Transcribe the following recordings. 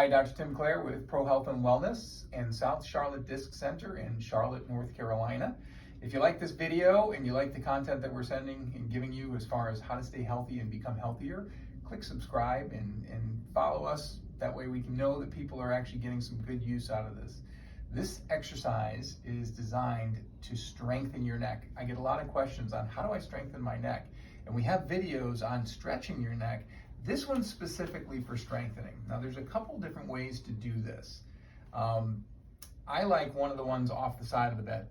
Hi, Dr. Tim Clare with ProHealth Wellness and South Charlotte Disc Center in Charlotte, North Carolina. If you like this video and you like the content that we're sending and giving you as far as how to stay healthy and become healthier, click subscribe and follow us. That way we can know that people are actually getting some good use out of this. This exercise is designed to strengthen your neck. I get a lot of questions on how do I strengthen my neck? And we have videos on stretching your neck. This one's specifically for strengthening. Now there's a couple different ways to do this. I like one of the ones off the side of the bed.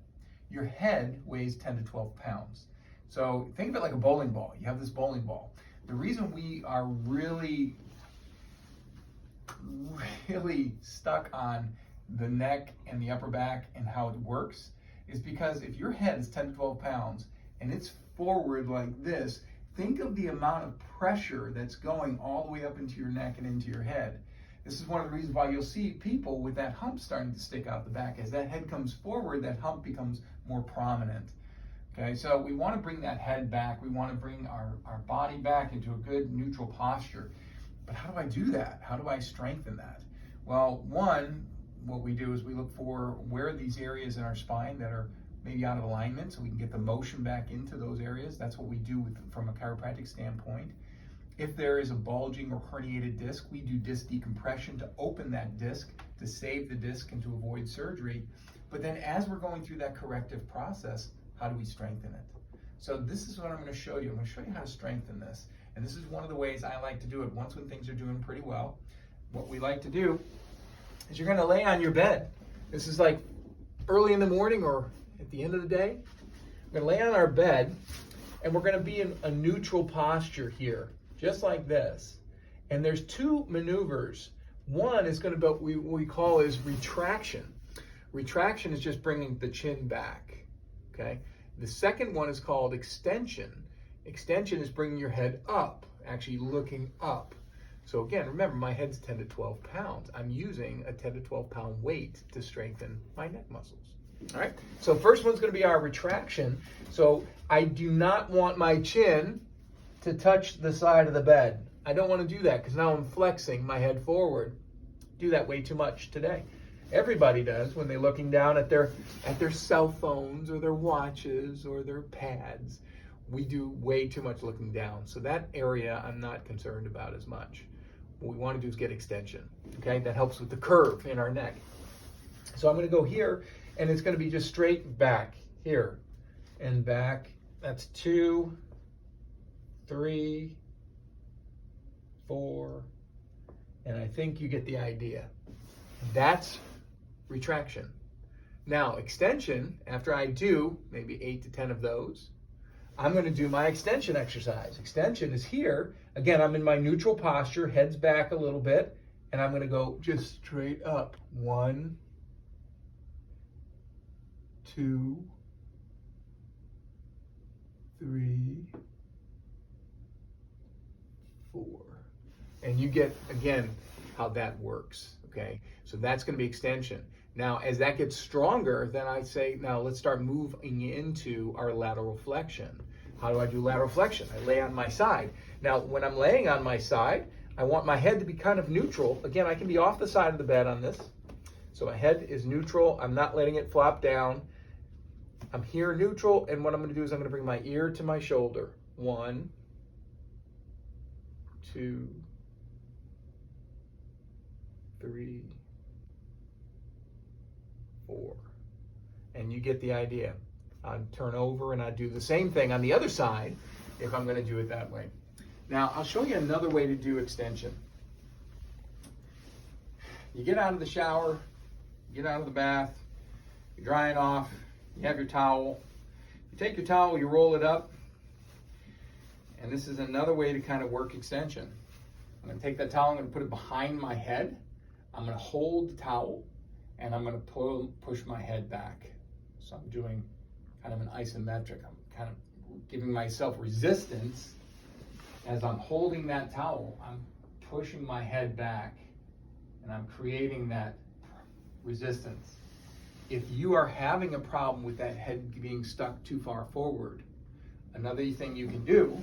Your head weighs 10 to 12 pounds. So think of it like a bowling ball. You have this bowling ball. The reason we are really stuck on the neck and the upper back and how it works is because if your head is 10 to 12 pounds and it's forward like this, think of the amount of pressure that's going all the way up into your neck and into your head. This is one of the reasons why you'll see people with that hump starting to stick out the back. As that head comes forward, that hump becomes more prominent. Okay, so we want to bring that head back. We want to bring our body back into a good neutral posture. But how do I do that? How do I strengthen that? Well, one, what we do is we look for where are these areas in our spine that are maybe out of alignment so we can get the motion back into those areas. That's what we do from a chiropractic standpoint. If there is a bulging or herniated disc, we do disc decompression to open that disc, to save the disc and to avoid surgery. But then as we're going through that corrective process, how do we strengthen it? So this is what I'm going to show you. I'm going to show you how to strengthen this. And this is one of the ways I like to do it. Once when things are doing pretty well, what we like to do is you're going to lay on your bed. This is like early in the morning or at the end of the day. We're going to lay on our bed and we're going to be in a neutral posture here, just like this. And there's two maneuvers. One is going to be what we call is retraction. Retraction is just bringing the chin back, okay? The second one is called extension. Extension is bringing your head up, actually looking up. So again, remember my head's 10 to 12 pounds. I'm using a 10 to 12 pound weight to strengthen my neck muscles. All right, so first one's going to be our retraction. So I do not want my chin to touch the side of the bed. I don't want to do that because now I'm flexing my head forward. Do that way too much today. Everybody does when they're looking down at their cell phones or their watches or their pads. We do way too much looking down. So that area I'm not concerned about as much. What we want to do is get extension. Okay, that helps with the curve in our neck. So I'm going to go here. And it's going to be just straight back here and back. That's 2, 3, 4, and I think you get the idea. That's retraction. Now, extension, after I do maybe 8 to 10 of those, I'm going to do my extension exercise. Extension is here. Again, I'm in my neutral posture, head's back a little bit, and I'm going to go just straight up. 1, 2, 3, 4. And you get, again, how that works, okay? So that's going to be extension. Now, as that gets stronger, then I say, now let's start moving into our lateral flexion. How do I do lateral flexion? I lay on my side. Now, when I'm laying on my side, I want my head to be kind of neutral. Again, I can be off the side of the bed on this. So my head is neutral. I'm not letting it flop down. I'm here neutral, and what I'm going to do is I'm going to bring my ear to my shoulder. 1, 2, 3, 4. And you get the idea. I'd turn over and I'd do the same thing on the other side if I'm going to do it that way. Now, I'll show you another way to do extension. You get out of the shower, you get out of the bath, you're drying off, you have your towel. You take your towel, you roll it up, and this is another way to kind of work extension. I'm going to take that towel, I'm going to put it behind my head. I'm going to hold the towel, and I'm going to push my head back. So I'm doing kind of an isometric. I'm kind of giving myself resistance as I'm holding that towel. I'm pushing my head back, and I'm creating that resistance. If you are having a problem with that head being stuck too far forward, another thing you can do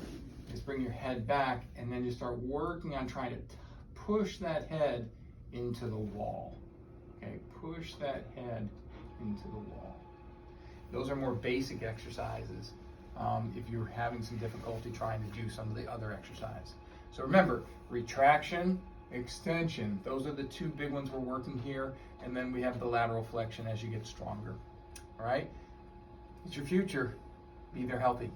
is bring your head back and then you start working on trying to push that head into the wall. Okay, push that head into the wall. Those are more basic exercises if you're having some difficulty trying to do some of the other exercise. So remember, retraction, extension, those are the two big ones we're working here, and then we have the lateral flexion as you get stronger. All right? It's your future. Be there healthy.